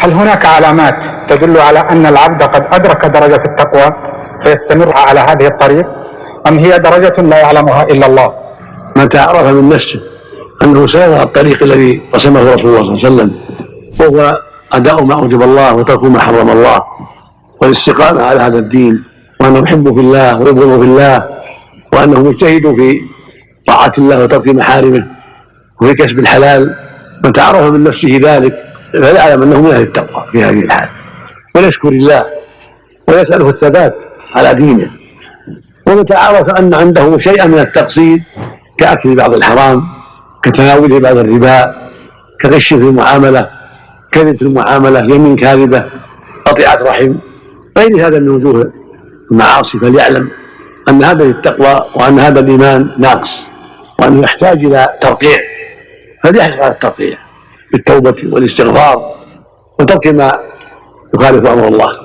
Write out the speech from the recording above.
هل هناك علامات تدل على أن العبد قد أدرك درجة التقوى فيستمر على هذه الطريق، أم هي درجة لا يعلمها إلا الله؟ متى عرف من نفسه أنه سير على الطريق الذي رسمه رسول الله صلى الله عليه وسلم، وهو أداء ما أوجب الله وترك ما حرم الله، والاستقامة على هذا الدين، وأنه يحب في الله ويبغض في الله، وأنه مجتهد في طاعة الله وترك محارمه وفي كسب الحلال، متى عرف من نفسه ذلك فليعلم أنه من أهل التقوى في هذه الحال، ويشكر الله ويسأله الثبات على دينه. ومتى عرف أن عنده شيئا من التقصير كأكل بعض الحرام، كتناوله بعض الربا، كغش في المعاملة، كذب في المعاملة، يمين كاذبة، قطيعة رحم، غير هذا من وجوه المعاصي، فليعلم أن هذه التقوى وأن هذا الإيمان ناقص، وأنه يحتاج إلى ترقيع، فليحرص على الترقيع بالتوبة والاستغفار وترك ما يخالف أمر الله.